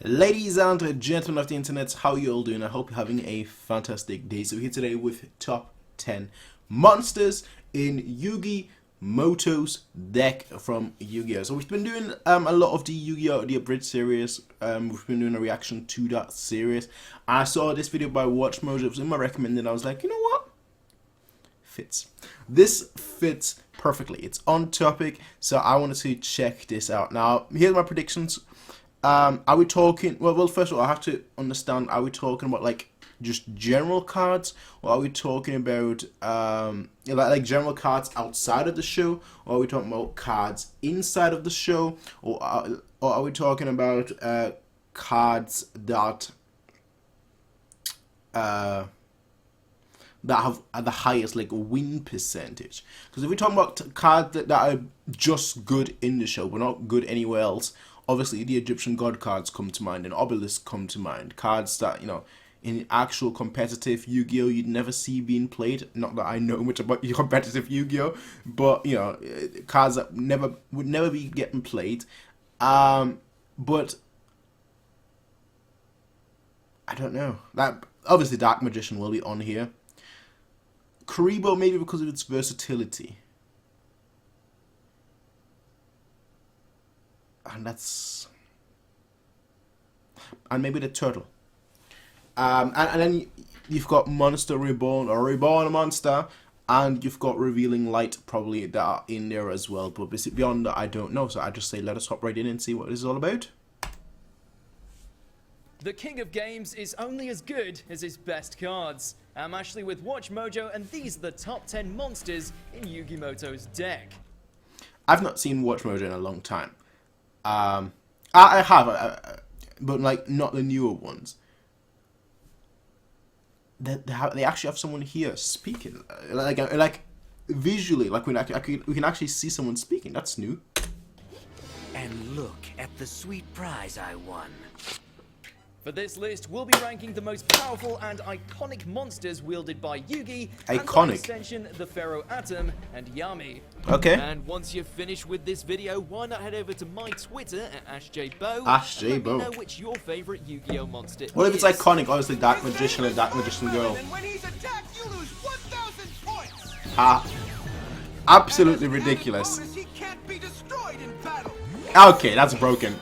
Ladies and gentlemen of the internet, how you all doing? I hope you're having a fantastic day. So we're here today with top 10 monsters in Yugi Muto's deck from Yu-Gi-Oh! So we've been doing a lot of the Yu-Gi-Oh! The Abridged series. We've been doing a reaction to that series. I saw this video by WatchMojo. It was in my recommended. I was like, you know what? Fits. This fits perfectly. It's on topic, so I wanted to check this out. Now, here's my predictions. Are we talking? Well, first of all, I have to understand. Are we talking about like just general cards, or are we talking about like general cards outside of the show, or are we talking about cards inside of the show, or are we talking about cards that have the highest like win percentage? Because if we're talking about cards that are just good in the show but not good anywhere else, obviously the Egyptian god cards come to mind and obelisks come to mind. Cards that, you know, in actual competitive Yu-Gi-Oh! You'd never see being played. Not that I know much about competitive Yu-Gi-Oh! But, you know, cards that would never be getting played. But I don't know. That obviously Dark Magician will be on here. Karibo maybe because of its versatility. And maybe the turtle. And then you've got Monster Reborn or Reborn Monster, and you've got Revealing Light probably that are in there as well. But beyond that, I don't know. So I just say let us hop right in and see what this is all about. The king of games is only as good as his best cards. I'm Ashley with WatchMojo, and these are the top 10 monsters in Yugi Muto's deck. I've not seen WatchMojo in a long time. I have, but like not the newer ones. They actually have someone here speaking, like visually, like we can actually see someone speaking. That's new. And look at the sweet prize I won. For this list, we'll be ranking the most powerful and iconic monsters wielded by Yugi, and by extension, the Pharaoh Atom and Yami. Okay. And once you're finished with this video, why not head over to my Twitter at AshJBo, and let me know which your favorite Yu-Gi-Oh! Monster is. What if it's iconic? Obviously, Dark Magician and Dark Magician Girl. And when he's attacked, you lose 1,000 points. Absolutely ridiculous. He can't be destroyed in battle. Okay, that's broken.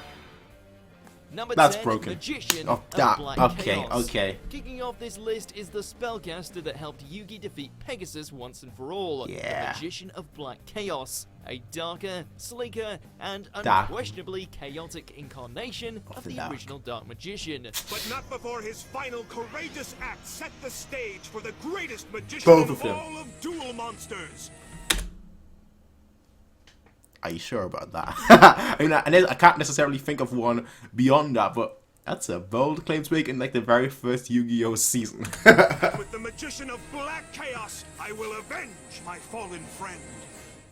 Number That's 10, broken. Magician Oh, that. Black Okay, Chaos. okay. Kicking off this list is the spellcaster that helped Yugi defeat Pegasus once and for all. Yeah. The Magician of Black Chaos. A darker, sleeker, and Dark. unquestionably chaotic incarnation of the original Dark Magician. But not before his final courageous act set the stage for the greatest magician Both in of them. all of Duel Monsters. Are you sure about that? I mean, I can't necessarily think of one beyond that, but that's a bold claim to make in like the very first Yu-Gi-Oh! Season. With the Magician of Black Chaos, I will avenge my fallen friend.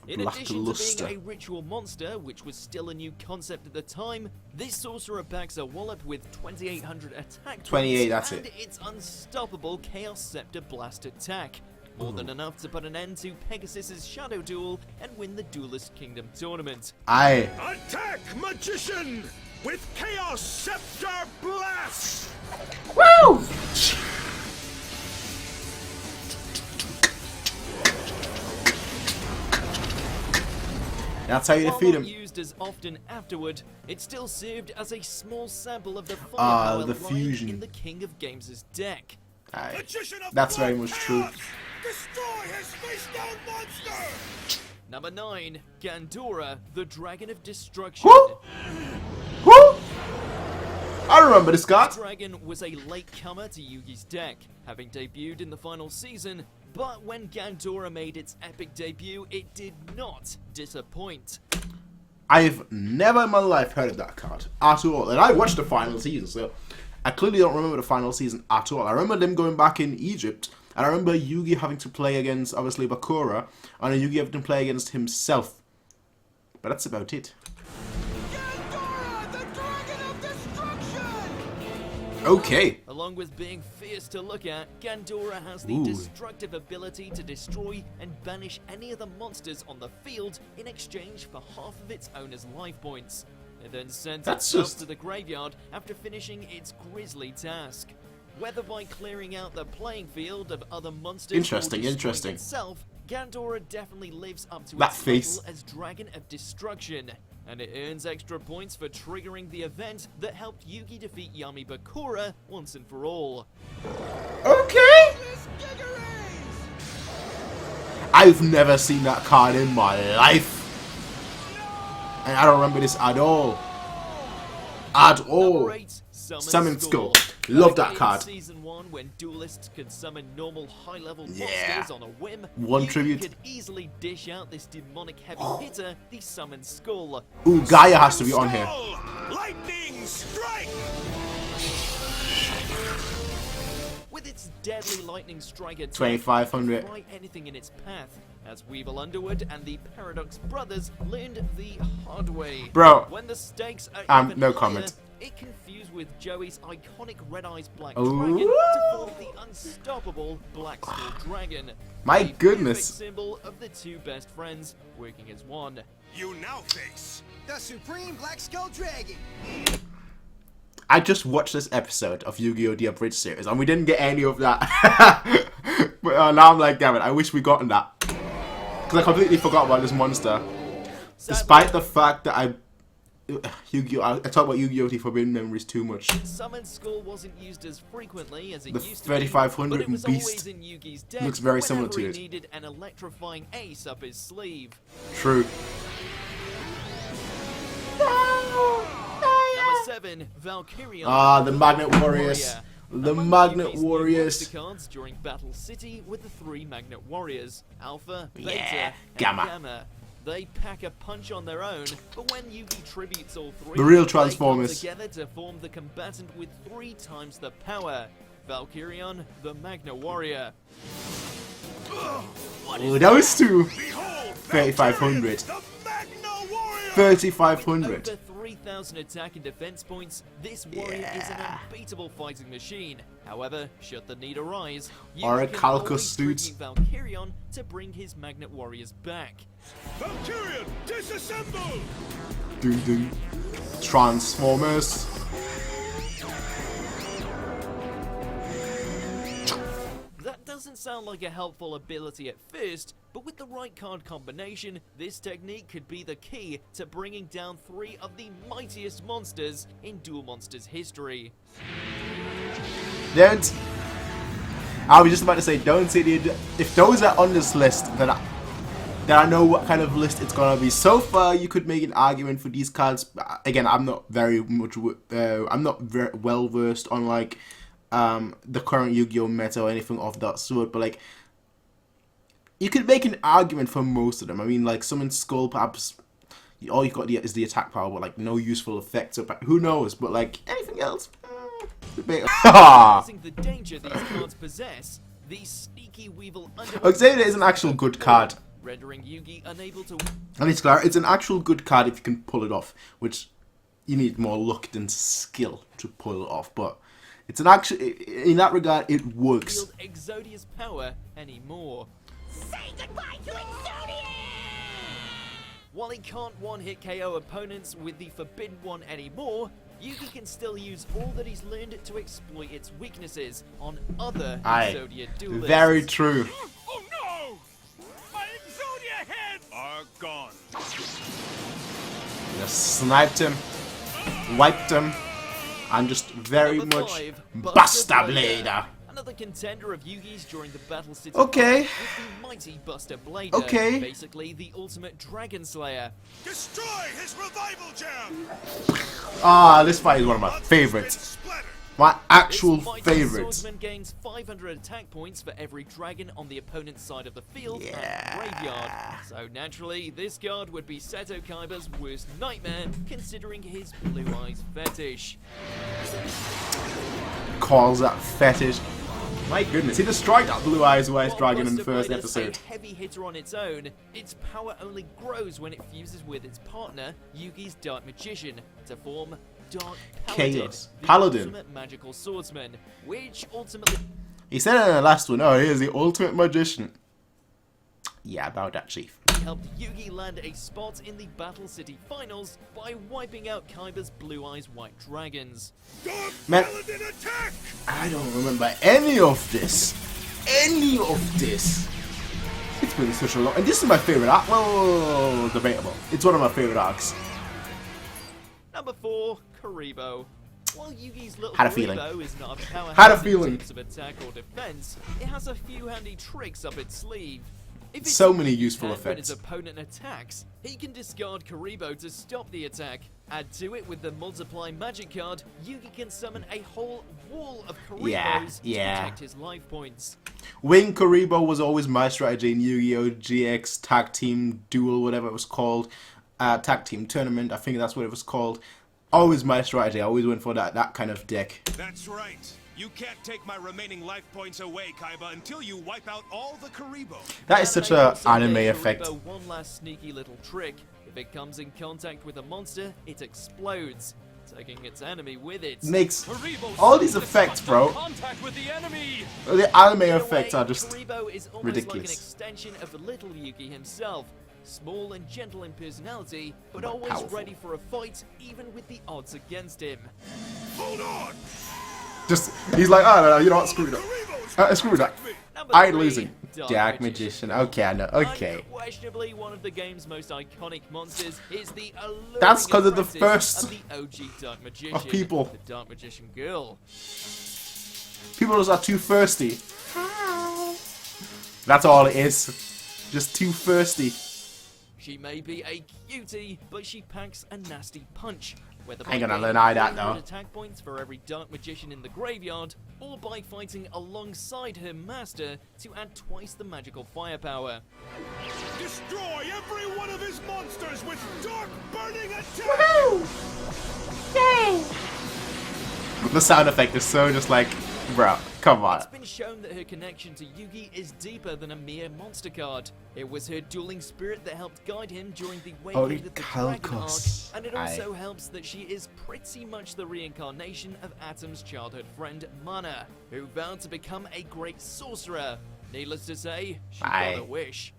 In addition to being a ritual monster, which was still a new concept at the time, this sorcerer packs a wallop with 2,800 attack 28, that's and it. its unstoppable Chaos Scepter Blast attack. More than enough to put an end to Pegasus's Shadow Duel and win the Duelist Kingdom tournament. Attack, Magician, with Chaos Scepter Blast! Woo! That's how you defeat him. While not used as often afterward, it still served as a small sample of the firepower the lying fusion in the King of Games' deck. That's very much true. Destroy his face-down monster! Number 9, Gandora, the Dragon of Destruction. Who? Who? I remember this guy. This dragon was a latecomer to Yugi's deck, having debuted in the final season, but when Gandora made its epic debut, it did not disappoint. I've never in my life heard of that card at all, and I watched the final season, so I clearly don't remember the final season at all. I remember them going back in Egypt, and I remember Yugi having to play against, obviously, Bakura, and then Yugi having to play against himself. But that's about it. Gandora, the Dragon of Destruction! Okay. Along with being fierce to look at, Gandora has the destructive ability to destroy and banish any of the monsters on the field in exchange for half of its owner's life points. It then sent That's itself just- to the graveyard after finishing its grisly task. Whether by clearing out the playing field of other monsters Interesting, or destroying interesting. itself, Gandora definitely lives up to That its face. title as Dragon of Destruction, and it earns extra points for triggering the event that helped Yugi defeat Yami Bakura once and for all. Okay. This Giga Rays! I've never seen that card in my life. And I don't remember this at all. At all. Number 8, Summon Skull. Love that In card. Season 1, when duelists could summon normal high-level Yeah. monsters on a whim, One Yugi tribute. could easily dish out this demonic heavy hitter, the Summon Skull. Ooh, Gaia has to be on here. Skull! Lightning strike! With its deadly lightning strike attack, 2500. it can fry anything in its path, as Weevil Underwood and the Paradox Brothers learned the hard way. Bro, When the stakes are even no higher, comment. it confused with Joey's iconic Red Eyes Black Ooh. Dragon to form the unstoppable Black Skull Dragon. My a goodness. perfect symbol of the two best friends working as one. You now face The Supreme Black Skull Dragon! I just watched this episode of Yu-Gi-Oh! The Abridged series, and we didn't get any of that. But now I'm like, damn it, I wish we gotten that. Because I completely forgot about this monster. Despite the fact that Yu-Gi-Oh! I talk about Yu-Gi-Oh! The Forbidden Memories too much. Summon Skull wasn't used as frequently as it The used to be, 3500 but it was Beast always in Yugi's deck looks very similar whenever to he it. needed an electrifying ace up his sleeve. True. Number 7, Valkyrion. Ah, the Magnet Warriors. The Among Magnet Yugi's new Warriors. monster cards during Battle City with the 3 Magnet Warriors, Alpha, Beta, Yeah, and Gamma. Gamma. They pack a punch on their own, but when Yugi tributes all 3, The real they come Transformers. together to form the combatant with 3 times the power. Valkyrion, the Magna Warrior. Ooh, those two. behold 3500. The Magna Warrior! 3500. Over 3,000 attack and defense points, this warrior is an unbeatable fighting machine. However, should the need arise, Or a Yugi can Calcus always suit. tribute Valkyrion to bring his Magnet Warriors back. Valkyrian, disassemble! Dun dun. Transformers. That doesn't sound like a helpful ability at first, but with the right card combination, this technique could be the key to bringing down 3 of the mightiest monsters in Duel Monsters history. Don't. I was just about to say, don't say the. If those are on this list, then I know what kind of list it's gonna be. So far, you could make an argument for these cards. Again, I'm not very much. I'm not very well versed on like the current Yu-Gi-Oh meta or anything of that sort. But like, you could make an argument for most of them. I mean, like Summon Skull, perhaps. All you got is the attack power, but like no useful effects. So who knows? But like anything else. Realizing the danger these cards possess, the sneaky Weevil Underwood Xavier is an actual good card. rendering Yugi unable to And it's clear, it's an actual good card if you can pull it off, which you need more luck than skill to pull it off. But it's an actual, in that regard, it works. wield Exodia's power anymore. Say goodbye to Exodia! While he can't one-hit KO opponents with the Forbidden One anymore, Yugi can still use all that he's learned to exploit its weaknesses on other Aye, Exodia duelists. very true. Oh no! My Exodia heads are gone. Just sniped him, wiped him, and just very Number much 5, Buster Blader. Another contender of Yugi's during the Battle City Okay. fight was the mighty Buster Blader. Okay. Basically the ultimate Dragon Slayer. Destroy his revival gem! Ah, this fight is one of my favorites. Splatter! My actual This mighty favorites. swordsman gains 500 attack points for every dragon on the opponent's side of the field Yeah. and graveyard. So naturally, this card would be Seto Kaiba's worst nightmare, considering his blue eyes fetish. Calls that fetish. My goodness, he destroyed that Blue Eyes White While Dragon in the Buster first Blader's episode. a heavy hitter on its own, its power only grows when it fuses with its partner, Yugi's Dark Magician, to form Dark Paladin, Chaos. the Paladin. ultimate magical swordsman, which ultimately He said it in the last one, oh, he is the ultimate magician. Yeah, about that, Chief. He helped Yugi land a spot in the Battle City Finals by wiping out Kaiba's Blue Eyes White Dragons. Dark Man. Paladin attack! I don't remember any of this. Any of this. It's been such a long... And this is my favorite arc. Well, debatable. It's one of my favorite arcs. Number 4, Karibo. While Yugi's little Had a feeling. Karibo is not a Had a powerhouse in feeling. terms of attack or defense, it has a few handy tricks up its sleeve. If it's So many weak useful and when effects. his opponent attacks, he can discard Karibo to stop the attack. Add to it with the Multiply Magic card, Yugi can summon a whole wall of Karibos to protect his life points. Wing Karibo was always my strategy in Yu-Gi-Oh! GX Tag Team Duel, whatever it was called. Tag Team Tournament, I think that's what it was called. Always my strategy. I always went for that kind of deck. That's right. You can't take my remaining life points away, Kaiba, until you wipe out all the Karibo. That is such And they a also anime gave effect. Karibo one last sneaky little trick. If it comes in contact with a monster, it explodes, taking its enemy with it. Makes all these effects, bro. Contact with the enemy. The anime In a effects way, are just Karibo is almost ridiculous. like an extension of little Yugi himself. Small and gentle in personality, but But always powerful. ready for a fight, even with the odds against him. Hold on! Just, he's like, oh, no, you know what, screw it up. Karibo's Screw that. protect me. Number I ain't 3, losing. Dark Magician. Okay, I know. Okay. Unquestionably one of the game's most iconic monsters is the alluring That's 'cause of the apprentice first of the OG Dark Magician, people. the Dark Magician girl. People just are too thirsty. That's all it is. Just too thirsty. She may be a cutie, but she packs a nasty punch. Whether I ain't gonna gaining deny that, 300 though. attack points for every Dark Magician in the graveyard, or by fighting alongside her master to add twice the magical firepower. Destroy every one of his monsters with dark burning attack! The sound effect is so just like, bro, come on. It's been shown that her connection to Yugi is deeper than a mere monster card. It was her dueling spirit that helped guide him during the Holy Waking of the Dragon arc, Calcos. and it also helps that she is pretty much the reincarnation of Atom's childhood friend Mana, who vowed to become a great sorcerer. Needless to say, she Aye. got a wish.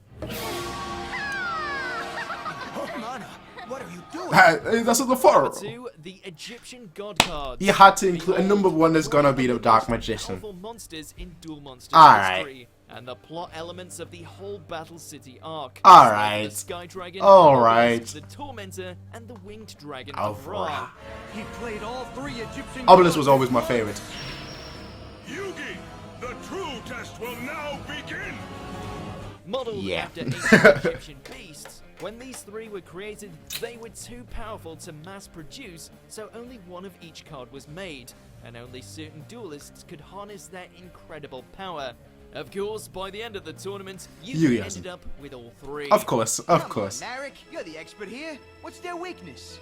Mana, what are you doing? That's what the four. Number 2, the Egyptian God cards. You had to include, and number 1 is gonna be the Dark Magician. Powerful monsters in Duel Monsters Alright. history, and the plot elements of the whole Battle City arc. Alright. Like the Sky Dragon, Alright. the Tormentor, and the Winged Dragon Oh, of Ra. He played all 3 Egyptian Obelisk was always my favorite. Yugi, the true test will now begin! Modeled Yeah. after ancient Egyptian beasts, when these 3 were created, they were too powerful to mass produce, so only one of each card was made, and only certain duelists could harness their incredible power. Of course, by the end of the tournament, Yugi Yugi hasn't. ended up with all 3. Of course, of course. Narek, you're the expert here. What's their weakness?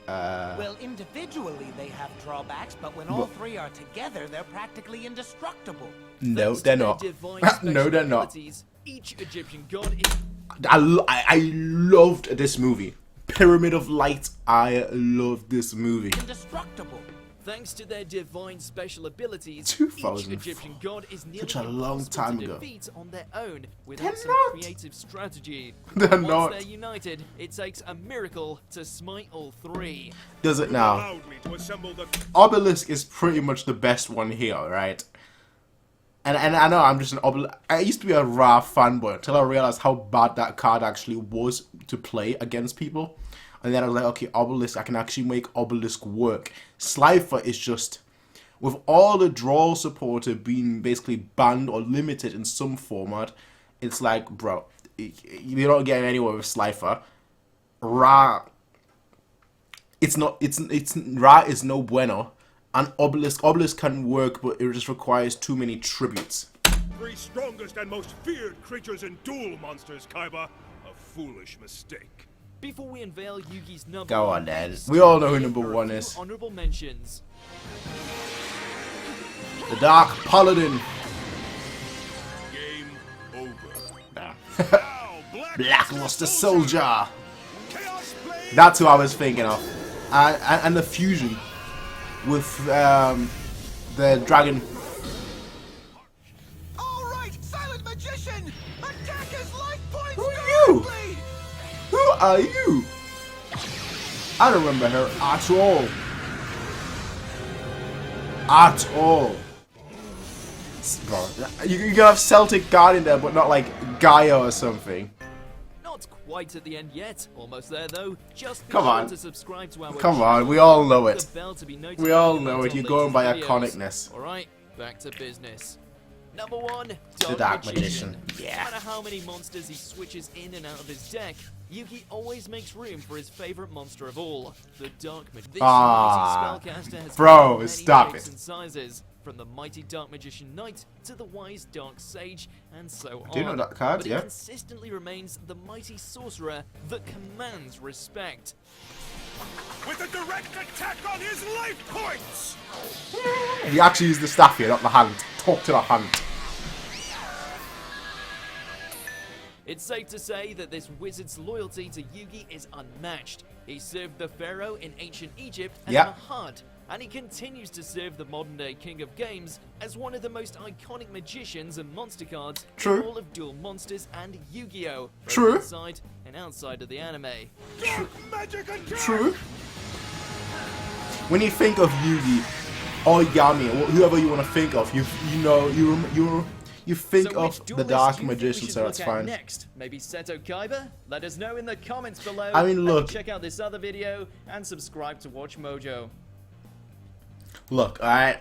Well, individually they have drawbacks, but when all But- 3 are together, they're practically indestructible. No, Thanks to they're their not. divine No, they're special not. abilities, each Egyptian god is I loved this movie. Pyramid of Light. I loved this movie. Indestructible. Thanks to their divine special abilities, 2004. each Egyptian god is nearly Such a long impossible time to ago. defeat on their own without They're some not. creative strategy. They're Once not. they're united, it takes a miracle to smite all 3. Does it now? Allowed me to assemble the Obelisk is pretty much the best one here, right? And I know I'm just an Obelisk. I used to be a Ra fanboy until I realized how bad that card actually was to play against people. And then I was like, okay, Obelisk, I can actually make Obelisk work. Slifer is just, with all the draw supporter being basically banned or limited in some format, it's like, bro, you're not getting anywhere with Slifer. Ra, it's Ra is no bueno. And Obelisk can work, but it just requires too many tributes. 3 strongest and most feared creatures in Duel Monsters, Kaiba. A foolish mistake. Before we unveil Yugi's number Go 1 on, then. beast, We all know who here number are a 1 few is. Honorable mentions. The Dark Paladin. Game over. Nah. Now, Blackluster Soldier. Chaos Blade! That's who I was thinking of. And the fusion with the dragon. All right, Silent Magician! Attack his life What are you? I don't remember her at all. At all. Bro, you can have Celtic Guardian there, but not like Gaia or something. Not quite at the end yet. Almost there though. Just be Come sure on. to subscribe to our Come on, channel we all know and it. the bell to be We notified all about know it. our You're going by latest videos. iconicness. Alright, back to business. Number 1, The Dark Magician. No Yeah. matter how many monsters he switches in and out of his deck, Yugi always makes room for his favorite monster of all, the Dark Magician. This Ah, mighty spellcaster has bro, many stop shapes it. and sizes, from the mighty Dark Magician Knight to the wise Dark Sage, and so on. do know that card, but yeah. he consistently remains the mighty sorcerer that commands respect. With a direct attack on his life points! He actually used the staff here, not the hand. Talk to the hand. It's safe to say that this wizard's loyalty to Yugi is unmatched. He served the pharaoh in ancient Egypt as Yeah. Mahad, and he continues to serve the modern-day king of games as one of the most iconic magicians and monster cards True. in all of Duel Monsters and Yu-Gi-Oh! Both True. inside and outside of the anime. Dark magic attack! True. When you think of Yugi or Yami, or whoever you want to think of, you think So of which the duelist Dark do you think we Magician, should so look that's at fine. Next, maybe Seto Kaiba? Let us know in the comments below. I mean, and look. check out this other video and subscribe to WatchMojo. Look, alright,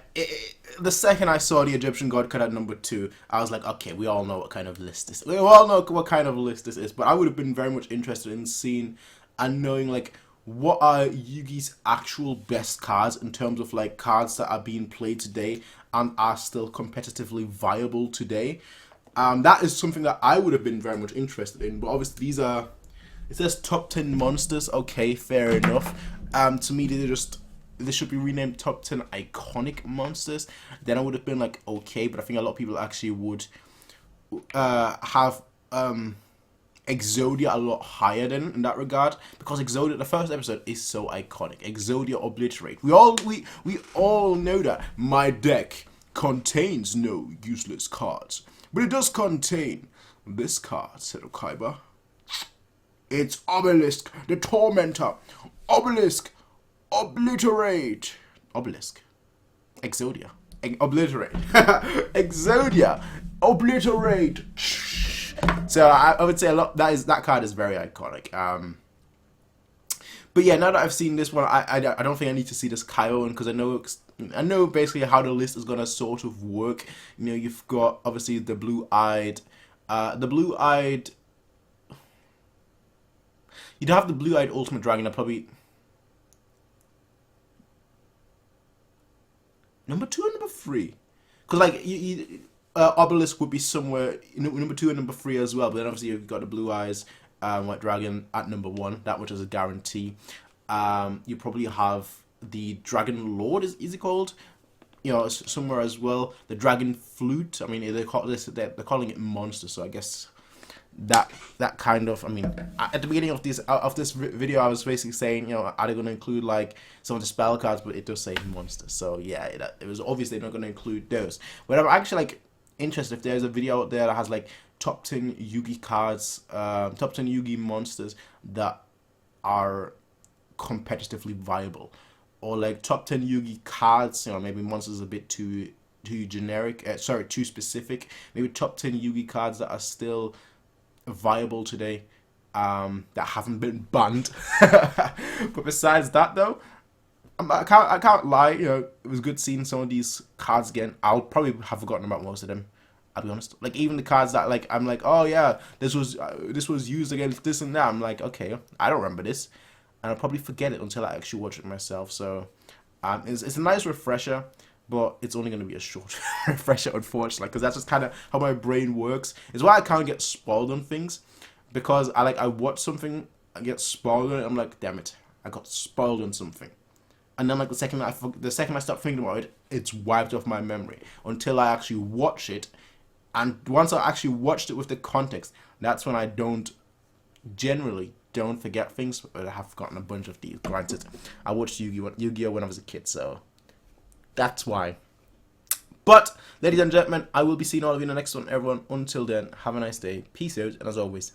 the second I saw the Egyptian God card at number 2, I was like, okay, we all know what kind of list this is. We all know what kind of list this is, but I would have been very much interested in seeing and knowing, like, what are Yugi's actual best cards in terms of, like, cards that are being played today and are still competitively viable today. That is something that I would have been very much interested in, but obviously these are, it says top 10 monsters, okay, fair enough. To me, they should be renamed top 10 iconic monsters. Then I would have been like, okay, but I think a lot of people actually would have Exodia a lot higher than in that regard, because Exodia, the first episode, is so iconic. Exodia Obliterate. We all know that my deck contains no useless cards, but it does contain this card, Seto Kaiba. It's Obelisk, the Tormentor. Obelisk, Obliterate. Obelisk. Exodia. Obliterate. Exodia. Obliterate. So I would say a lot. That card is very iconic. But yeah, now that I've seen this one, I don't think I need to see this Kaiba one, because I know basically how the list is gonna sort of work. You know, you've got obviously the blue-eyed. You'd have the blue-eyed Ultimate Dragon. That probably number 2 and number 3, because like Obelisk would be somewhere number 2 and number 3 as well. But then obviously you've got the Blue Eyes White Dragon at number 1, that which is a guarantee. You probably have the Dragon Lord, is it called? You know, somewhere as well. The Dragon Flute. I mean, they're calling it monster, so I guess that kind of, I mean, at the beginning of this video, I was basically saying, you know, are they going to include like some of the spell cards, but it does say monster, so yeah, it was obviously not going to include those. But I'm actually like interested if there's a video out there that has like top 10 Yugi cards, top 10 Yugi monsters that are competitively viable, or like top 10 Yugi cards, you know, maybe monsters a bit too generic, too specific, maybe top 10 Yugi cards that are still viable today, that haven't been banned. But besides that though, I can't lie, you know, it was good seeing some of these cards again. I'll probably have forgotten about most of them, I'll be honest. Like even the cards that like I'm like, oh yeah, this was used against this and that, I'm like, okay, I don't remember this, and I'll probably forget it until I actually watch it myself. So it's a nice refresher, but it's only going to be a short refresher, unfortunately, because that's just kind of how my brain works. It's why I can't get spoiled on things, because I watch something, I get spoiled on it, I'm like, damn it, I got spoiled on something. And then like the second I stop thinking about it, it's wiped off my memory until I actually watch it. And once I actually watched it with the context, that's when I generally don't forget things, but I have forgotten a bunch of these. Granted, I watched Yu-Gi-Oh when I was a kid, so that's why. But, ladies and gentlemen, I will be seeing all of you in the next one, everyone. Until then, have a nice day. Peace out, and as always,